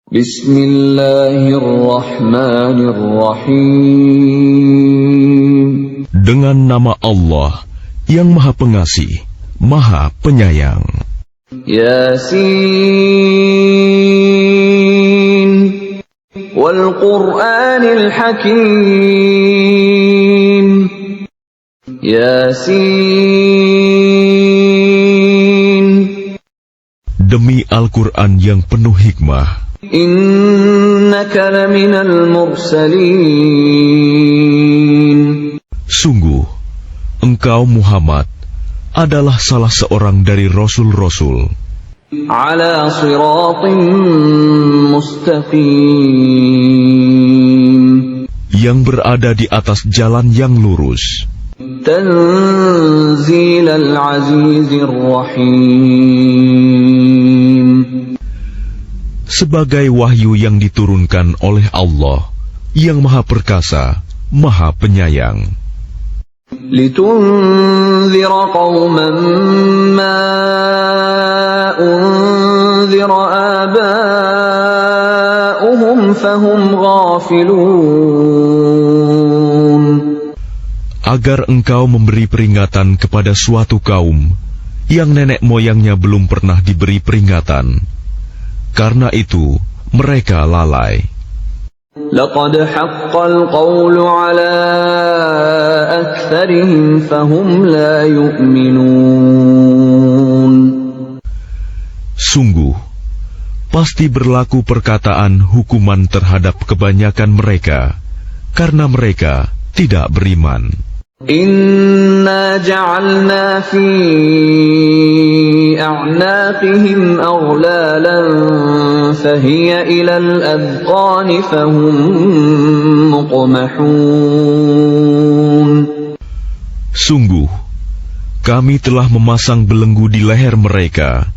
Bismillahirrahmanirrahim. Dengan nama Allah yang Maha Pengasih, Maha Penyayang. Yasin wal Qur'anil Hakim. Yasin, Demi Al-Quran yang penuh hikmah, innaka laminal mursalin. sungguh engkau Muhammad adalah salah seorang dari Rasul-Rasul Ala siratim mustaqim, yang berada di atas jalan yang lurus, tanzilal azizir rahim, sebagai wahyu yang diturunkan oleh Allah yang Maha Perkasa, Maha Penyayang, litunzira qauman ma unzira aba'uhum fahum ghafilun, agar engkau memberi peringatan kepada suatu kaum yang nenek moyangnya belum pernah diberi peringatan. Karena itu mereka lalai. laqad haqqal qawlu ala aktsarihim fahum la yu'minun. Sungguh, pasti berlaku perkataan hukuman terhadap kebanyakan mereka, karena mereka tidak beriman. Inna ja'alna fi a'naqihim aghlalan fahiya ilal adqani fahum muqmahun. Sungguh, kami telah memasang belenggu di leher mereka,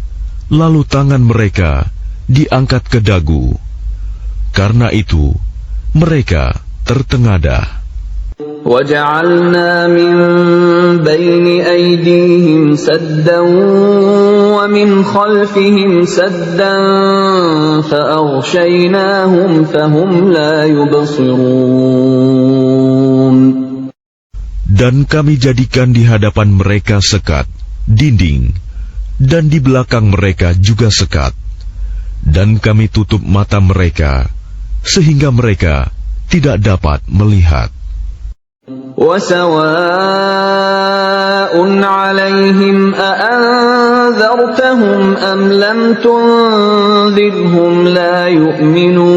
lalu tangan mereka diangkat ke dagu. Karena itu, mereka tertengadah. وَجَعَلْنَا مِنْ بَيْنِ أَيْدِيهِمْ سَدًّا وَمِنْ خَلْفِهِمْ سَدًّا فَأَغْشَيْنَاهُمْ فَهُمْ لَا يُبْصِرُونَ. Dan kami jadikan di hadapan mereka sekat, dinding, dan di belakang mereka juga sekat. Dan kami tutup mata mereka, sehingga mereka tidak dapat melihat. وَسَوَاءٌ عَلَيْهِمْ أَأَنذَرْتَهُمْ أَمْ لَمْ تُنذِرْهُمْ لَا يُؤْمِنُونَ.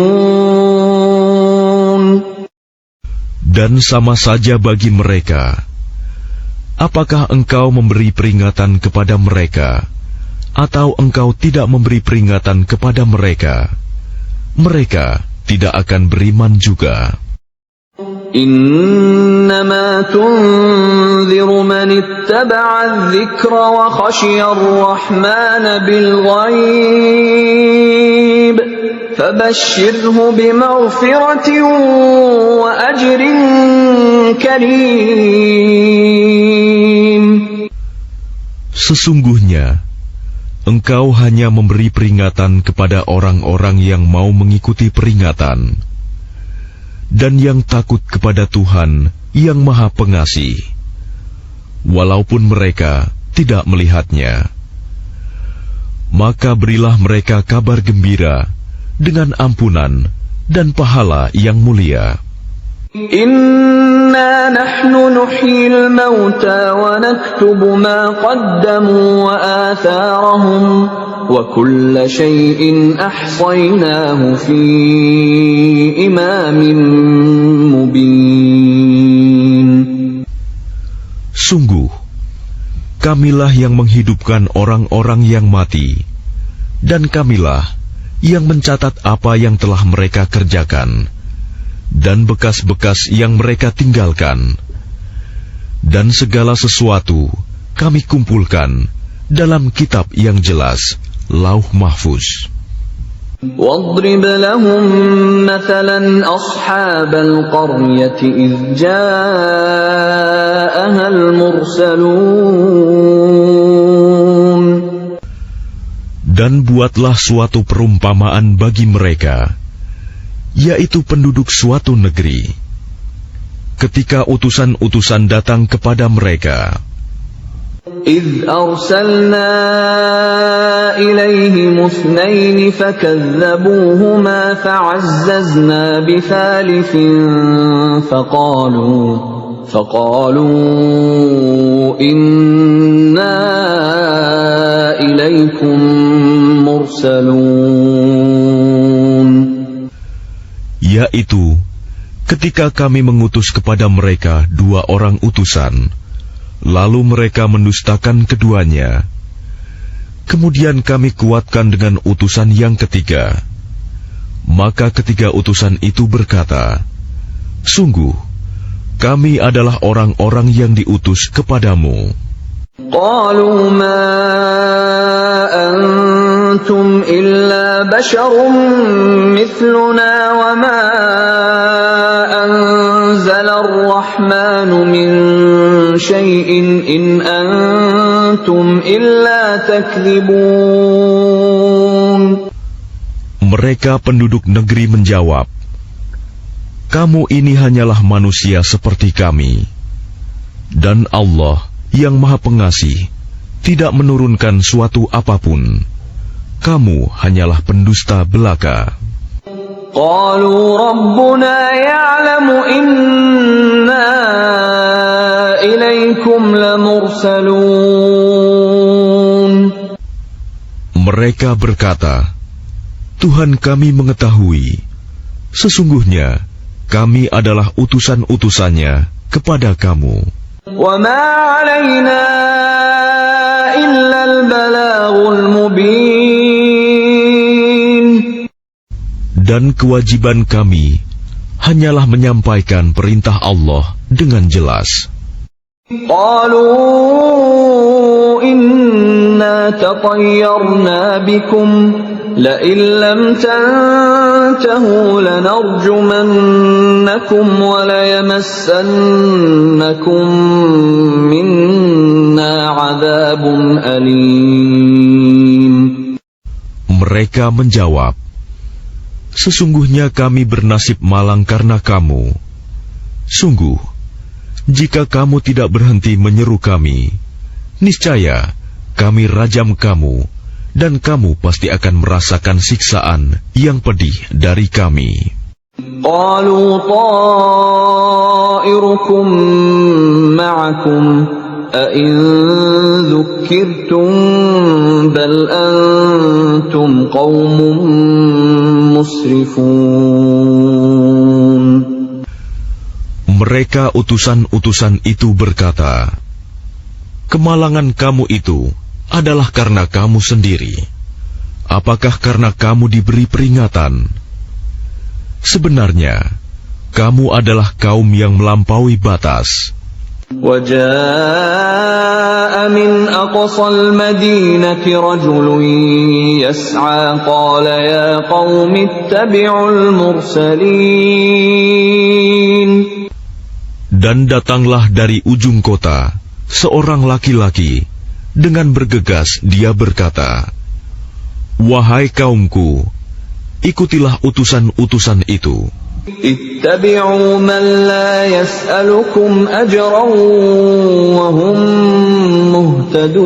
Dan sama saja bagi mereka, apakah engkau memberi peringatan kepada mereka, atau engkau tidak memberi peringatan kepada mereka, mereka tidak akan beriman juga. إنما تنذر من اتبع الذكر وخشي الرحمن بالغيب فبشره بمغفرة وأجر كريم. Sesungguhnya, engkau hanya memberi peringatan kepada orang-orang yang mau mengikuti peringatan, dan yang takut kepada Tuhan yang Maha Pengasih, walaupun mereka tidak melihatnya. Maka berilah mereka kabar gembira dengan ampunan dan pahala yang mulia. Inna nahnu nuhyil mauta wa naktubu ma qaddamu wa atharahum wa kulla shay'in ahsaynahu fi imamin mubin. Sungguh, kamilah yang menghidupkan orang-orang yang mati, dan kamilah yang mencatat apa yang telah mereka kerjakan, dan bekas-bekas yang mereka tinggalkan, dan segala sesuatu kami kumpulkan dalam kitab yang jelas, Lauh Mahfuz. واضرب لهم مثلا أصحاب القرية إذ جاءها المرسلون. Dan buatlah suatu perumpamaan bagi mereka, yaitu penduduk suatu negeri. Ketika utusan-utusan datang kepada mereka, إذ أرسلنا إليهم اثنين فكذبوهما فعززنا بثالث فقالوا إنا إليكم مرسلون. yaitu ketika kami mengutus kepada mereka 2 orang utusan, lalu mereka mendustakan keduanya. Kemudian kami kuatkan dengan utusan yang ketiga. Maka ketiga utusan itu berkata, sungguh, kami adalah orang-orang yang diutus kepadamu. قالوا ما أنتم إلا بشر مثلنا وما أنزل الرحمن من شيء إن أنتم إلا تكذبون. Mereka penduduk negeri menjawab, kamu ini hanyalah manusia seperti kami, dan Allah yang Maha Pengasih tidak menurunkan suatu apapun. Kamu hanyalah pendusta belaka. قالوا ربنا يعلم إنا إليكم لمرسلون. Mereka berkata, Tuhan kami mengetahui, sesungguhnya kami adalah utusan-utusannya kepada kamu. وما علينا إلا البلاغ المبين. Dan kewajiban kami hanyalah menyampaikan perintah Allah dengan jelas. قالوا إنا تطيرنا بكم لئن لم تنتهوا لنرجمنكم وليمسنكم منا عذاب أليم. Mereka menjawab, sesungguhnya kami bernasib malang karena kamu. Sungguh, jika kamu tidak berhenti menyeru kami, niscaya kami rajam kamu, dan kamu pasti akan merasakan siksaan yang pedih dari kami. قالوا طائركم معكم أئن ذكرتم بل أنتم قوم مسرفون. Mereka utusan-utusan itu berkata, kemalangan kamu itu adalah karena kamu sendiri. Apakah karena kamu diberi peringatan? Sebenarnya, kamu adalah kaum yang melampaui batas. وجاء من أقصى المدينة رجل يسعى قال يا قوم اتبعوا المرسلين. Dan datanglah dari ujung kota seorang laki-laki. Dengan bergegas dia berkata, wahai kaumku, ikutilah utusan-utusan itu. Ittabi'u man la yas'alukum ajran wa hum muhtadun.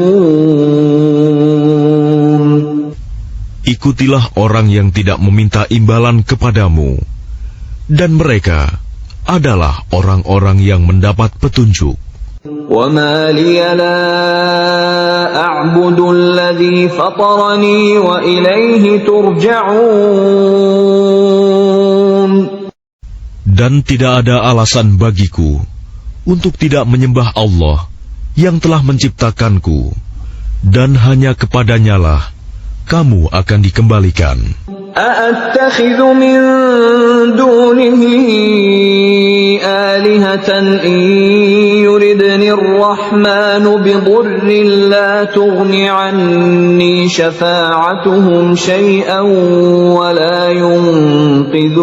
Ikutilah orang yang tidak meminta imbalan kepadamu, dan mereka adalah orang-orang yang mendapat petunjuk. وَمَا لِيَ لَا أَعْبُدُ الَّذِي فَطَرَنِي وَإِلَيْهِ تُرْجَعُونَ. Dan tidak ada alasan bagiku untuk tidak menyembah Allah yang telah menciptakanku, dan hanya kepadanya-lah kamu akan dikembalikan. أَأَتَّخِذُ مِن دُونِهِ آلِهَةً إِن يُرِدْنِ الرَّحْمَنُ بِضُرٍّ لَّا تُغْنِ عَنِّي شَفَاعَتُهُمْ شَيْئًا وَلَا يُنقِذُونَ.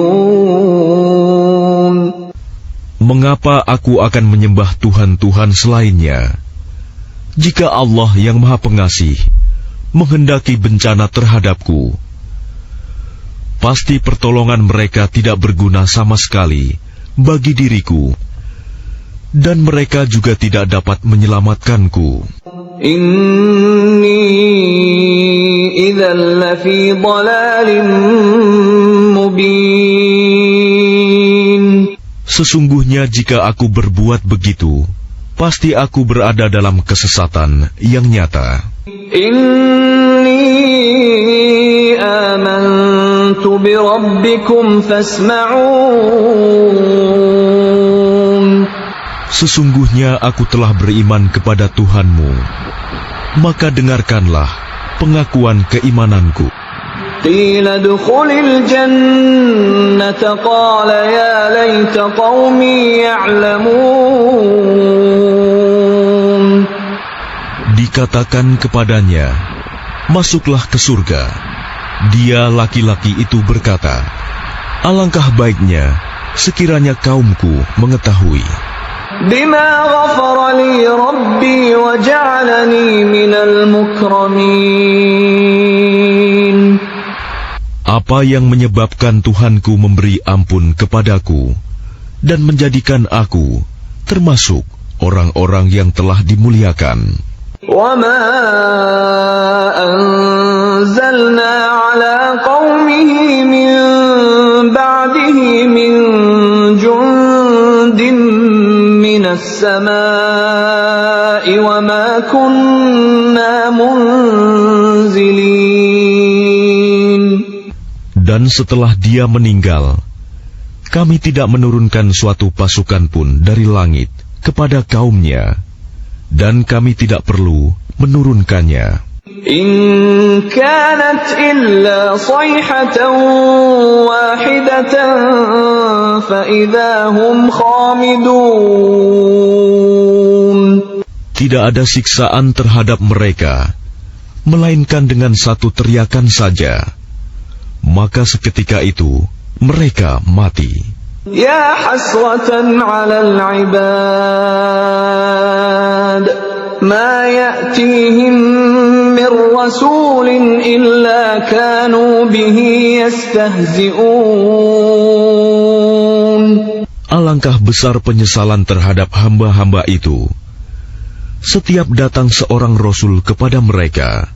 Mengapa aku akan menyembah Tuhan-Tuhan selainnya, jika Allah yang Maha Pengasih menghendaki bencana terhadapku, pasti pertolongan mereka tidak berguna sama sekali bagi diriku, dan mereka juga tidak dapat menyelamatkanku. Inni idzal lafi dhalalin mubin. Sesungguhnya jika aku berbuat begitu, pasti aku berada dalam kesesatan yang nyata. Inni amantu bi rabbikum fasma'un. Sesungguhnya aku telah beriman kepada Tuhanmu, maka dengarkanlah pengakuan keimananku. Qila dukhulil jannata qala ya laita qaumi ya'lamun. Dikatakan kepadanya, masuklah ke surga. Dia laki-laki itu berkata, alangkah baiknya sekiranya kaumku mengetahui. Bima ghafara li rabbi wa ja'alani minal mukramin. Apa yang menyebabkan Tuhanku memberi ampun kepadaku dan menjadikan aku termasuk orang-orang yang telah dimuliakan. وَمَا أَنزَلْنَا عَلَى قَوْمِهِ مِنْ بَعْدِهِ مِنْ جُنْدٍ مِنَ السَّمَاءِ وَمَا كُنَّا مُنْزِلِينَ. Dan setelah dia meninggal, kami tidak menurunkan suatu pasukan pun dari langit kepada kaumnya, dan kami tidak perlu menurunkannya. In kanat illa sayhatan wahidatan fa idza hum khamidun. Tidak ada siksaan terhadap mereka, melainkan dengan satu teriakan saja, maka seketika itu mereka mati. Ya hasratan 'alal 'ibad ma ya'tihim min rasulin illa kanu bihi yastahzi'un. Alangkah besar penyesalan terhadap hamba-hamba itu. Setiap datang seorang rasul kepada mereka,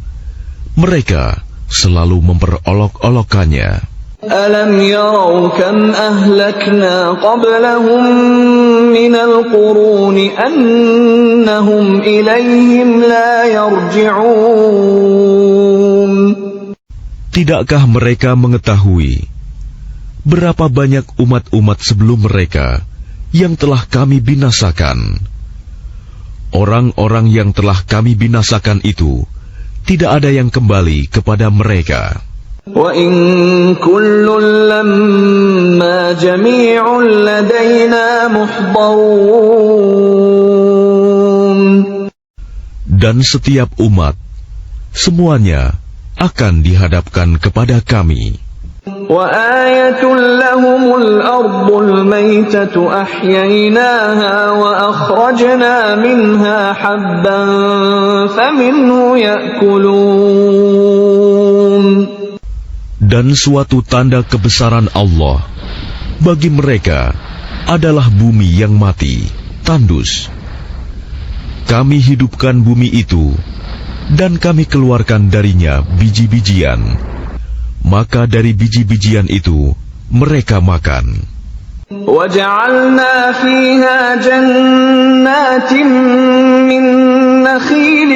mereka selalu memperolok-olokkannya. Alam yarau kam ahlakna qablahum minal quruni annahum ilayhim la yarji'un. Tidakkah mereka mengetahui berapa banyak umat-umat sebelum mereka yang telah kami binasakan? Orang-orang yang telah kami binasakan itu tidak ada yang kembali kepada mereka. Wa in kullun lamma jami'un ladaina muhdarun. Dan setiap umat, semuanya akan dihadapkan kepada kami. Wa ayatul lahumul ardul maytatu ahyaynaha wa akhrajna minha habban faminhu ya'kulun. Dan suatu tanda kebesaran Allah bagi mereka adalah bumi yang mati, tandus. Kami hidupkan bumi itu dan kami keluarkan darinya biji-bijian. Maka dari biji-bijian itu mereka makan. وَجَعَلْنَا فِيهَا جَنَّاتٍ مِّن نَّخِيلٍ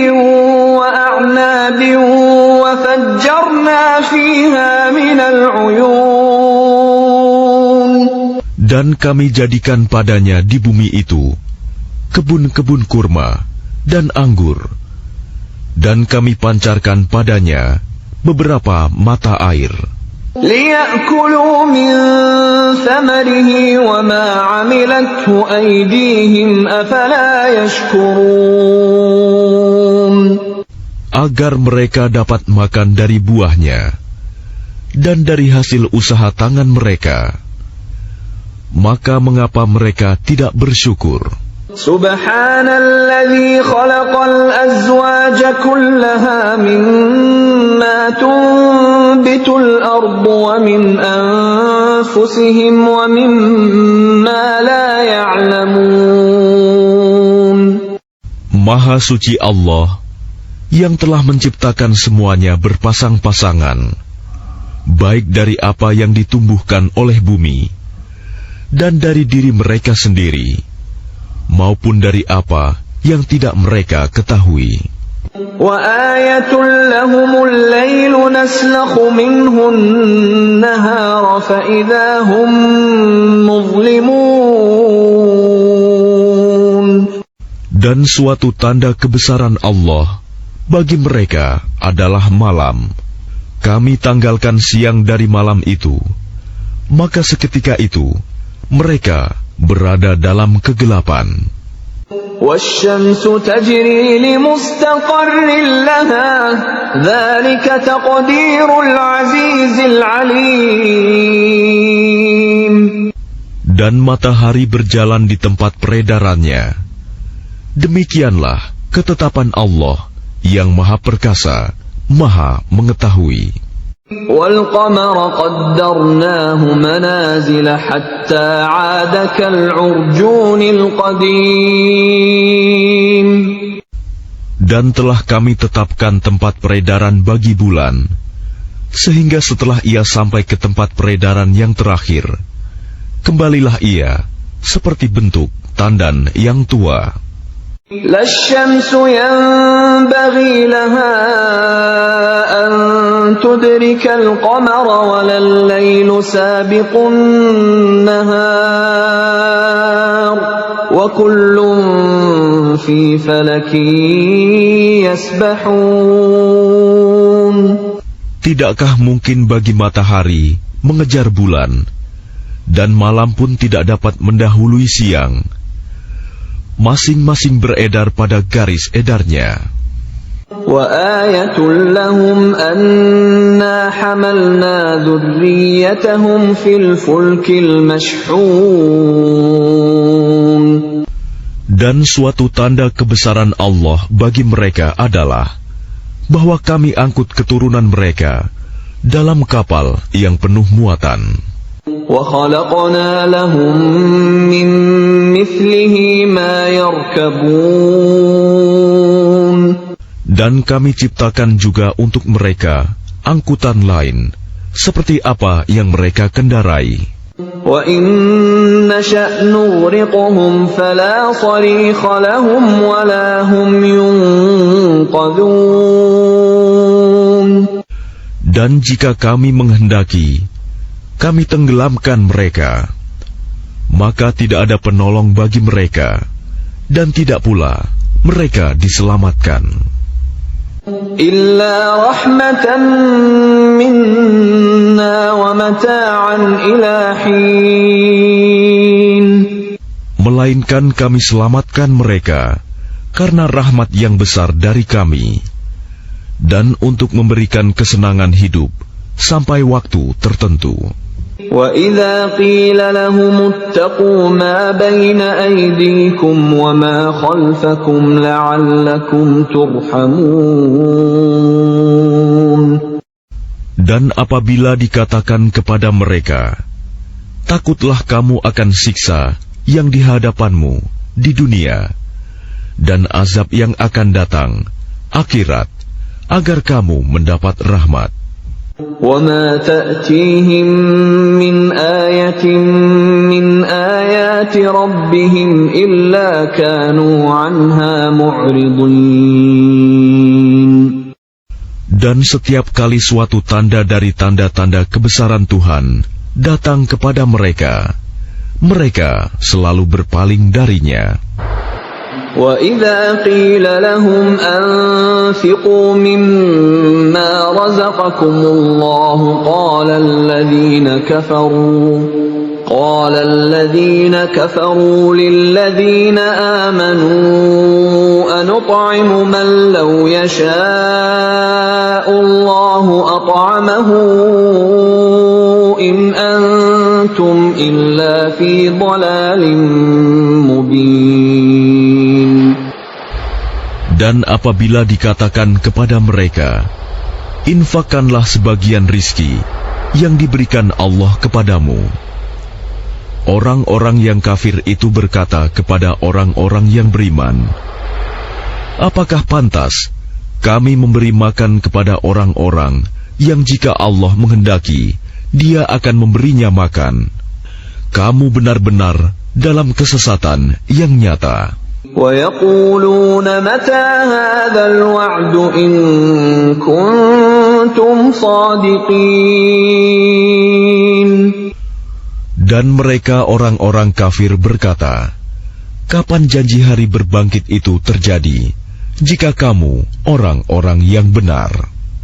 وَأَعْنَابٍ وَفَجَّرْنَا فِيهَا مِنَ الْعُيُونِ. Dan kami jadikan padanya di bumi itu kebun-kebun kurma dan anggur, dan kami pancarkan padanya beberapa mata air. لِيَأْكُلُوا مِنْ ثَمَرِهِ وَمَا عَمِلَتْهُ أَيْدِيهِمْ أَفَلَا يَشْكُرُونَ. Agar mereka dapat makan dari buahnya dan dari hasil usaha tangan mereka. Maka mengapa mereka tidak bersyukur? Subhanalladzi khalaqal azwaja kullaha mimma tunbitul ardu wa min anfusihim wa mimma la ya'lamun. Maha suci Allah yang telah menciptakan semuanya berpasang-pasangan, baik dari apa yang ditumbuhkan oleh bumi dan dari diri mereka sendiri, maupun dari apa yang tidak mereka ketahui. Wa ayatul lahumul lailu naslakhu minhun nahara fa idza hum muzlimun. Dan suatu tanda kebesaran Allah bagi mereka adalah malam. Kami tanggalkan siang dari malam itu, maka seketika itu mereka berada dalam kegelapan. Wasyamsu tajri li mustaqarrin laha, dzalika taqdirul azizil alim. Dan matahari berjalan di tempat peredarannya. Demikianlah ketetapan Allah yang Maha Perkasa, Maha Mengetahui. وَالْقَمَرَ قَدَّرْنَاهُ مَنَازِلَ حَتَّى عَادَ كَالْعُرْجُونِ الْقَدِيمِ. Dan telah kami tetapkan tempat peredaran bagi bulan, sehingga setelah ia sampai ke tempat peredaran yang terakhir, kembalilah ia seperti bentuk tandan yang tua. لا الشمس ينبغي لها أن تدرك القمر ولا الليل سابق النهار وكل في فلك يسبحون. Tidakkah mungkin bagi matahari mengejar bulan, dan malam pun tidak dapat mendahului siang? Masing-masing beredar pada garis edarnya. وَآيَةٌ لَهُمْ أَنَّا حَمَلْنَا ذُرِّيَّتَهُمْ فِي الْفُلْكِ الْمَشْحُونِ. Dan suatu tanda kebesaran Allah bagi mereka adalah bahwa kami angkut keturunan mereka dalam kapal yang penuh muatan. وَخَلَقْنَا لَهُم مِّن مِّثْلِهِ مَا يَرْكَبُونَ. Dan kami ciptakan juga untuk mereka angkutan lain, seperti apa yang mereka kendarai. وَإِن نَّشَأْ نُغْرِقْهُمْ فَلَا صَرِيخَ لَهُمْ وَلَا هُمْ يُنقَذُونَ. Dan jika kami menghendaki, kami tenggelamkan mereka, maka tidak ada penolong bagi mereka, dan tidak pula mereka diselamatkan. Illa rahmatan minna wa mata'an ila hin. Melainkan kami selamatkan mereka karena rahmat yang besar dari kami, dan untuk memberikan kesenangan hidup sampai waktu tertentu. وَإِذَا قِيلَ لَهُمُ اتَّقُوا مَا بَيْنَ أَيْدِيكُمْ وَمَا خَلْفَكُمْ لَعَلَّكُمْ تُرْحَمُونَ. Dan apabila dikatakan kepada mereka, takutlah kamu akan siksa yang di hadapanmu di dunia, dan azab yang akan datang, akhirat, agar kamu mendapat rahmat. وَمَا تَأْتِيهِمْ مِنْ آيَةٍ مِنْ آيَاتِ رَبِّهِمْ إِلَّا كَانُوا عَنْهَا مُعْرِضِينَ. Dan setiap kali suatu tanda dari tanda-tanda kebesaran Tuhan datang kepada mereka, mereka selalu berpaling darinya. وَإِذَا قِيلَ لَهُمْ أَنفِقُوا مِمَّا رَزَقَكُمُ اللَّهُ قَالَ الَّذِينَ كَفَرُوا لِلَّذِينَ آمَنُوا أَنُطْعِمُ مَن لَّوْ يَشَاءُ اللَّهُ أَطْعَمَهُ إِنْ أَنتُمْ إِلَّا فِي ضَلَالٍ مُّبِينٍ. Dan apabila dikatakan kepada mereka, infakkanlah sebagian rizki yang diberikan Allah kepadamu, orang-orang yang kafir itu berkata kepada orang-orang yang beriman, apakah pantas kami memberi makan kepada orang-orang yang jika Allah menghendaki, Dia akan memberinya makan? Kamu benar-benar dalam kesesatan yang nyata. وَيَقُولُونَ مَتَى هَذَا الْوَعْدُ إِن كُنتُمْ صَادِقِينَ. Dan mereka orang-orang kafir berkata, kapan janji hari berbangkit itu terjadi, jika kamu orang-orang yang benar?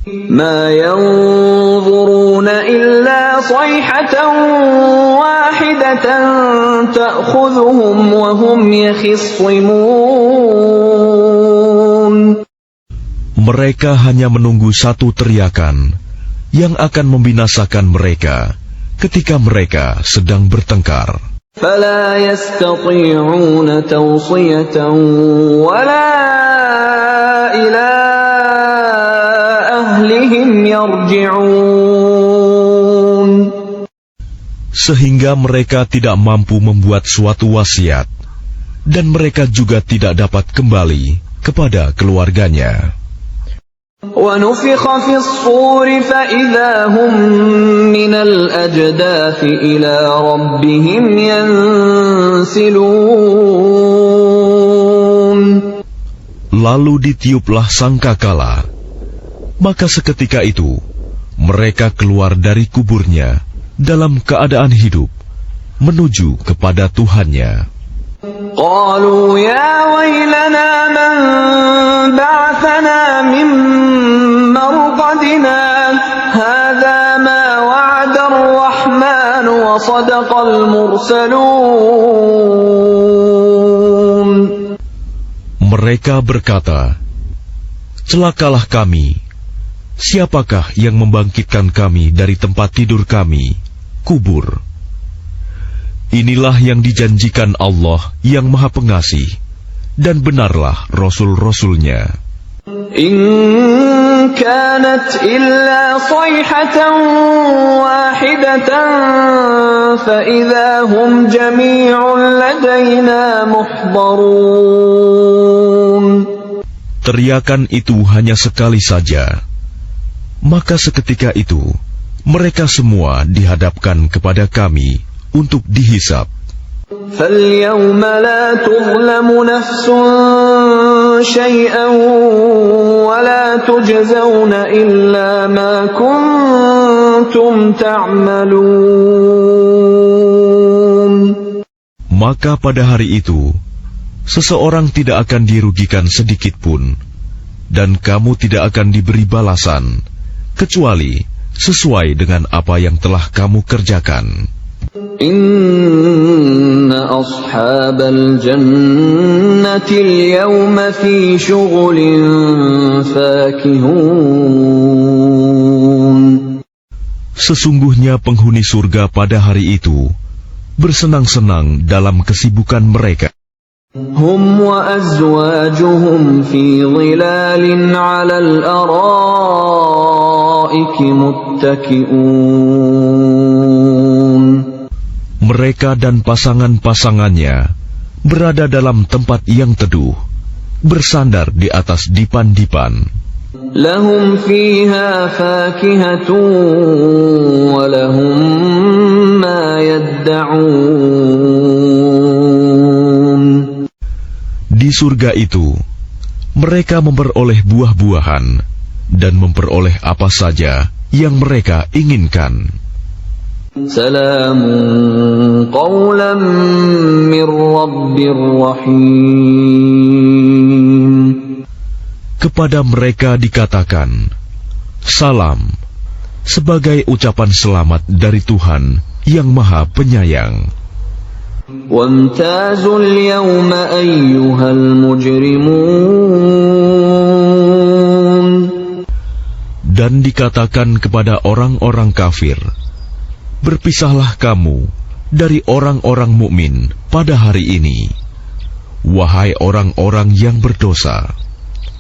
مَا يَنظُرُونَ إِلَّا صَيْحَةً وَاحِدَةً تَأْخُذُهُمْ وَهُمْ يَخِصِّمُونَ. Mereka hanya menunggu satu teriakan yang akan membinasakan mereka ketika mereka sedang bertengkar. فَلَا يَسْتَطِيعُونَ تَوْصِيَةً وَلَا إِلَىٰ أَهْلِهِمْ يَرْجِعُونَ. Sehingga mereka tidak mampu membuat suatu wasiat, dan mereka juga tidak dapat kembali kepada keluarganya. وَنُفِخَ فِي الصُّورِ فَإِذَا هُمْ مِنَ الْأَجْدَاثِ إِلَىٰ رَبِّهِمْ يَنْسِلُونَ. Lalu ditiuplah sangkakala, maka seketika itu mereka keluar dari kuburnya dalam keadaan hidup menuju kepada Tuhannya. قَالُوا يَا وَيْلَنَا مَنْ بَعَثَنَا مِنْ مَرْقَدِنَا هَذَا مَا وَعَدَ الرَّحْمَنُ وَصَدَقَ الْمُرْسَلُونَ. Mereka berkata, celakalah kami. Siapakah yang membangkitkan kami dari tempat tidur kami, kubur? Inilah yang dijanjikan Allah yang Maha Pengasih, dan benarlah Rasul-Rasulnya. إِن كَانَتْ إِلَّا صَيْحَةً وَاحِدَةً فَإِذَا هُمْ جَمِيعٌ لَدَيْنَا مُحْضَرُونَ. Teriakan itu hanya sekali saja, maka seketika itu mereka semua dihadapkan kepada kami untuk dihisab. فَالْيَوْمَ لَا تُظْلَمُ نَفْسٌ شَيْئًا وَلَا تُجْزَوْنَ إِلَّا مَا كُنتُمْ تَعْمَلُونَ. Maka pada hari itu seseorang tidak akan dirugikan sedikit pun, dan kamu tidak akan diberi balasan kecuali sesuai dengan apa yang telah kamu kerjakan. Inna ashabal jannati al-yawma fi syughulin fakihun. Sesungguhnya penghuni surga pada hari itu bersenang-senang dalam kesibukan mereka. Hum wa azwajuhum fi dhilalin 'alal araiki muttaki'un. Mereka dan pasangan-pasangannya berada dalam tempat yang teduh, bersandar di atas dipan-dipan. Lahum fiha fakihatun wa lahum ma yadda'un. Di surga itu, mereka memperoleh buah-buahan dan memperoleh apa saja yang mereka inginkan. Salamun qawlan min Rabbir Rahim. Kepada mereka dikatakan, salam, sebagai ucapan selamat dari Tuhan yang Maha Penyayang. Wamtazul yawma ayyuhal mujrimun. Dan dikatakan kepada orang-orang kafir, berpisahlah kamu dari orang-orang mukmin pada hari ini, wahai orang-orang yang berdosa.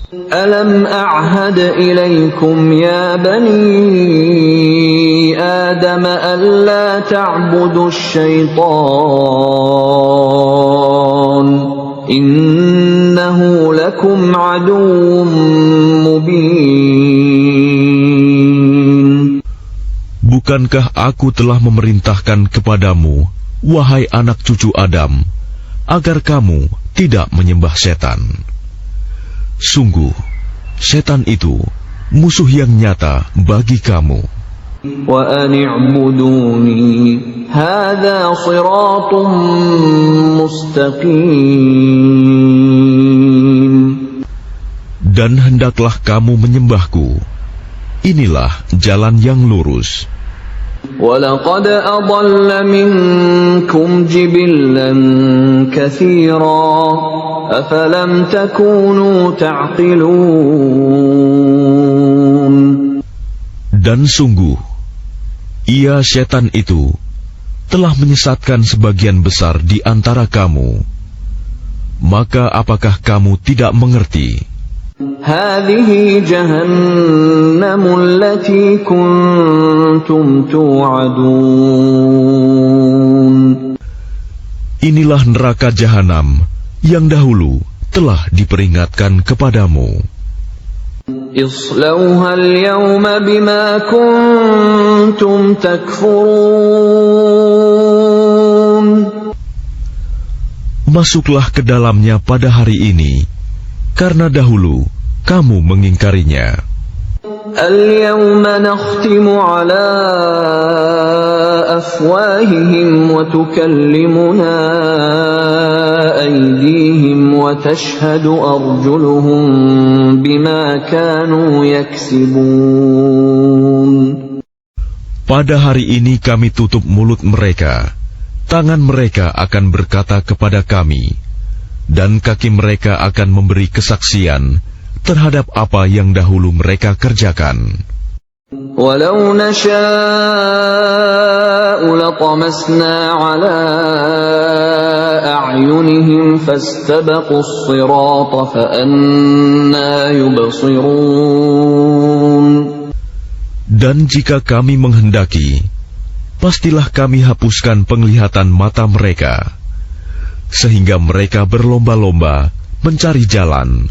ألم أعهد إليكم يا بني آدم ألا تعبدوا الشيطان إنه لكم عدو مبين. Bukankah aku telah memerintahkan kepadamu, wahai anak cucu Adam, agar kamu tidak menyembah setan? Sungguh, setan itu musuh yang nyata bagi kamu. وَأَنِ اعْبُدُونِي هَذَا صِرَاطٌ مُسْتَقِيمٌ. Dan hendaklah kamu menyembahku. Inilah jalan yang lurus. وَلَقَدْ أَضَلَّ مِنكُمْ جِبِلًّا كَثِيرًا أَفَلَمْ تَكُونُوا تَعْقِلُونَ. Dan sungguh, ia setan itu telah menyesatkan sebagian besar di antara kamu. Maka apakah kamu tidak mengerti? هذه جهنم التي كنتم توعدون. Inilah neraka jahanam yang dahulu telah diperingatkan kepadamu. اصلوها اليوم بما كنتم تكفرون. Masuklah ke dalamnya pada hari ini, karena dahulu kamu mengingkarinya. اليوم نختم على أفواههم وتكلمنا أيديهم وتشهد أرجلهم بما كانوا يكسبون. Pada hari ini kami tutup mulut mereka, tangan mereka akan berkata kepada kami, dan kaki mereka akan memberi kesaksian terhadap apa yang dahulu mereka kerjakan. وَلَوْ نَشَاءُ لَطَمَسْنَا عَلَى أَعْيُنِهِمْ فَاسْتَبَقُوا الصِّرَاطَ فَأَنَّى يُبْصِرُونَ. Dan jika kami menghendaki, pastilah kami hapuskan penglihatan mata mereka, sehingga mereka berlomba-lomba mencari jalan.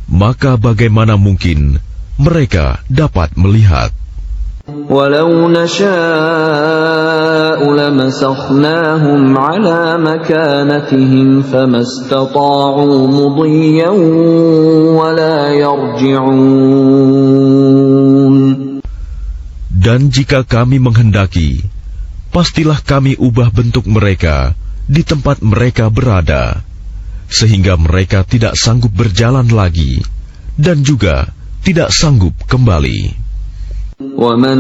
Maka bagaimana mungkin mereka dapat melihat? وَلَوْ نَشَاءُ لَمَسَخْنَاهُمْ عَلَى مَكَانَتِهِمْ فَمَا اسْتَطَاعُوا مُضِيًّا وَلَا يَرْجِعُونَ. Dan jika kami menghendaki, pastilah kami ubah bentuk mereka di tempat mereka berada, sehingga mereka tidak sanggup berjalan lagi, dan juga tidak sanggup kembali. وَمَن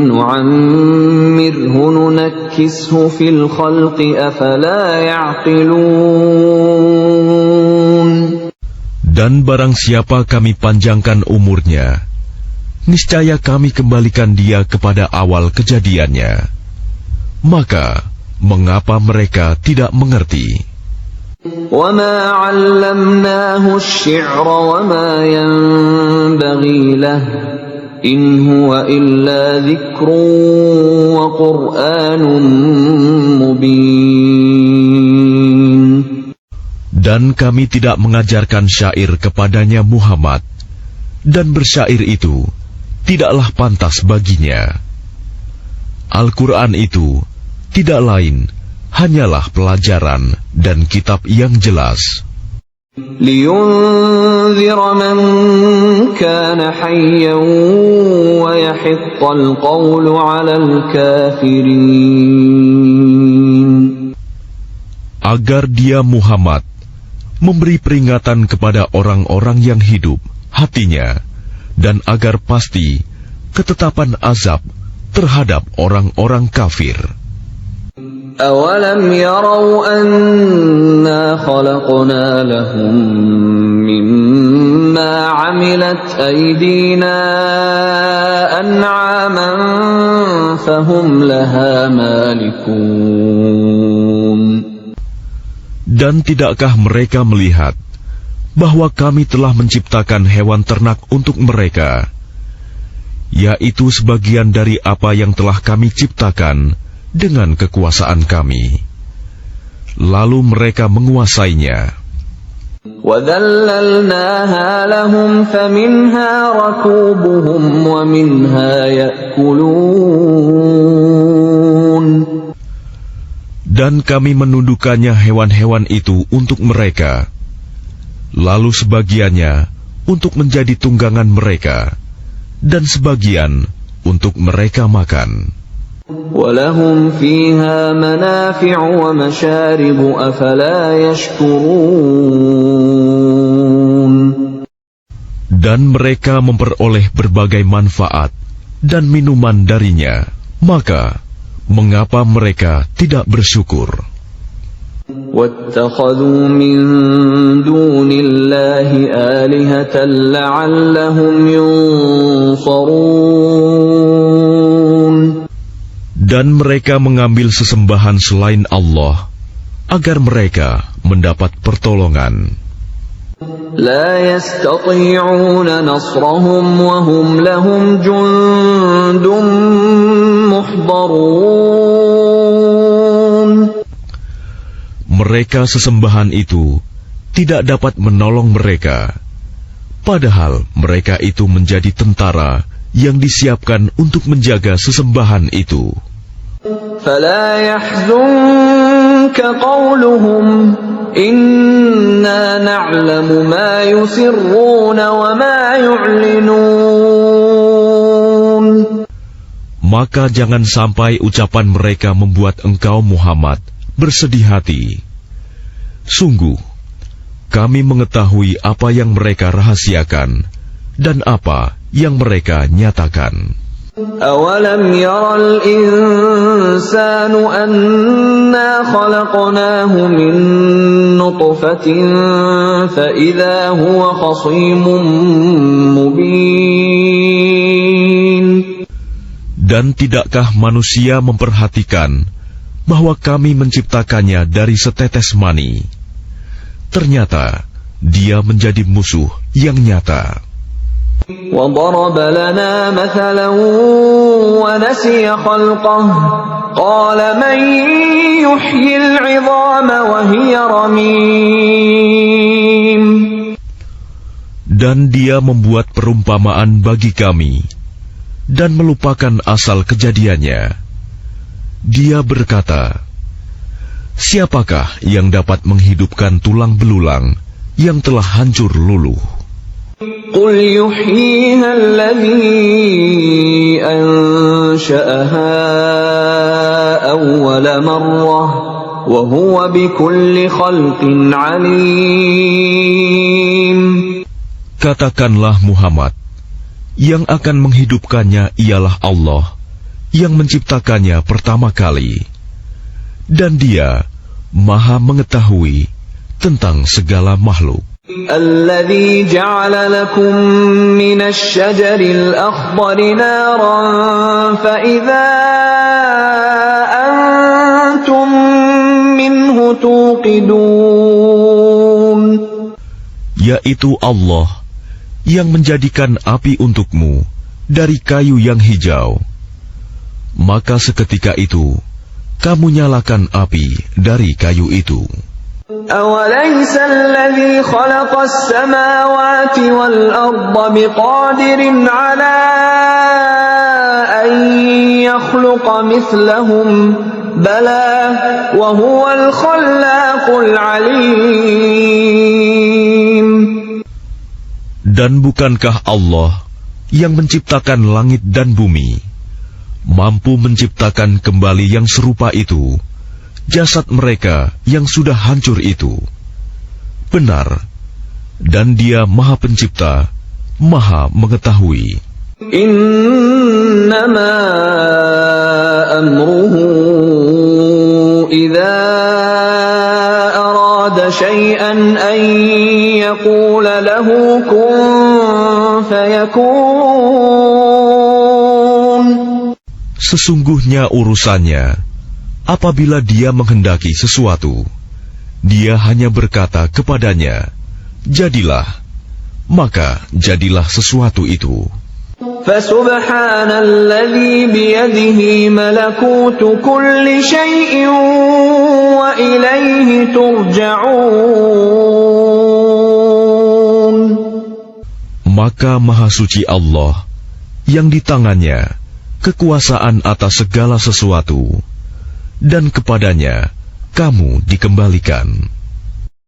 نُّعَمِّرْهُ نُنَكِّسْهُ فِي الْخَلْقِ أَفَلَا يَعْقِلُونَ. Dan barang siapa kami panjangkan umurnya, niscaya kami kembalikan dia kepada awal kejadiannya. Maka mengapa mereka tidak mengerti? وَمَا عَلَّمْنَاهُ الشِّعْرَ وَمَا يَنبَغِي لَهُ إِنْ هُوَ إِلَّا ذِكْرٌ وَقُرْآنٌ مُبِينٌ. Dan kami tidak mengajarkan syair kepadanya Muhammad, dan bersyair itu tidaklah pantas baginya. Al-Quran itu tidak lain hanyalah pelajaran dan kitab yang jelas. لِيُنذِرَ مَن كَانَ حَيًّا وَيَحِقَّ الْقَوْلُ عَلَى الْكَافِرِينَ. Agar dia Muhammad memberi peringatan kepada orang-orang yang hidup hatinya, dan agar pasti ketetapan azab terhadap orang-orang kafir. أَوَلَمْ يَرَوْا أَنَّا خَلَقْنَا لَهُم مِّمَّا عَمِلَتْ أَيْدِينَا أَنْعَامًا فَهُمْ لَهَا مَالِكُونَ. Dan tidakkah mereka melihat bahwa kami telah menciptakan hewan ternak untuk mereka, yaitu sebagian dari apa yang telah kami ciptakan dengan kekuasaan kami. Lalu mereka menguasainya. وَذَلَّلْنَاهَا لَهُمْ فَمِنْهَا رَكُوبُهُمْ وَمِنْهَا يَأْكُلُونَ. Dan kami menundukkannya hewan-hewan itu untuk mereka, lalu sebagiannya untuk menjadi tunggangan mereka, dan sebagian untuk mereka makan. وَلَهُمْ فِيهَا مَنَافِعُ وَمَشَارِبُ أَفَلَا يَشْكُرُونَ. Dan mereka memperoleh berbagai manfaat dan minuman darinya, maka mengapa mereka tidak bersyukur? وَاتَّخَذُوا مِن دُونِ اللَّهِ آلِهَةً لَعَلَّهُمْ يُنصَرُونَ. Dan mereka mengambil sesembahan selain Allah agar mereka mendapat pertolongan. لا يستطيعون نصرهم وهم لهم جند محضرون. Mereka sesembahan itu tidak dapat menolong mereka, padahal mereka itu menjadi tentara yang disiapkan untuk menjaga sesembahan itu. فلا يحزنك قولهم إنا نعلم ما يسرون وما يعلنون. Maka jangan sampai ucapan mereka membuat engkau Muhammad bersedih hati. Sungguh, kami mengetahui apa yang mereka rahasiakan dan apa yang mereka nyatakan. أَوَلَمْ يَرَ الْإِنسَانُ أَنَّا خَلَقْنَاهُ مِن نُّطْفَةٍ فَإِذَا هُوَ خَصِيمٌ مُّبِينٌ. Dan tidakkah manusia memperhatikan bahwa kami menciptakannya dari setetes mani? Ternyata dia menjadi musuh yang nyata. وَضَرَبَ لَنَا مَثَلًا وَنَسِيَ خَلْقَهُ قَالَ مَن يُحْيِي الْعِظَامَ وَهِيَ رَمِيمٌ. Dan dia membuat perumpamaan bagi kami dan melupakan asal kejadiannya. Dia berkata, siapakah yang dapat menghidupkan tulang belulang yang telah hancur luluh? قُلْ يُحْيِيهَا الَّذِي أَنشَأَهَا أَوَّلَ مَرَّةٍ وَهُوَ بِكُلِّ خَلْقٍ عَلِيمٌ. Katakanlah Muhammad, yang akan menghidupkannya ialah Allah yang menciptakannya pertama kali, dan Dia Maha mengetahui tentang segala makhluk. الذي جعل لكم من الشجر الأخضر نارا فإذا أنتم منه توقدون. Yaitu Allah yang menjadikan api untukmu dari kayu yang hijau. Maka seketika itu kamu nyalakan api dari kayu itu. أَوَلَيْسَ الَّذِي خَلَقَ السَّمَاوَاتِ وَالْأَرْضَ بِقَادِرٍ عَلَىٰ أَن يَخْلُقَ مِثْلَهُم بَلَىٰ وَهُوَ الْخَلَّاقُ الْعَلِيمُ. Dan bukankah Allah yang menciptakan langit dan bumi mampu menciptakan kembali yang serupa itu, jasad mereka yang sudah hancur itu? Benar, dan Dia Maha Pencipta, Maha Mengetahui. Innama amruhu idza arada syai'an an yaqula lahu kun fayakun. Sesungguhnya urusannya, apabila Dia menghendaki sesuatu, Dia hanya berkata kepadanya, jadilah, maka jadilah sesuatu itu. فسبحان الذي بيده ملكوت كل شيء وإليه ترجعون. Maka Maha Suci Allah yang di tangannya kekuasaan atas segala sesuatu, dan kepadanya kamu dikembalikan.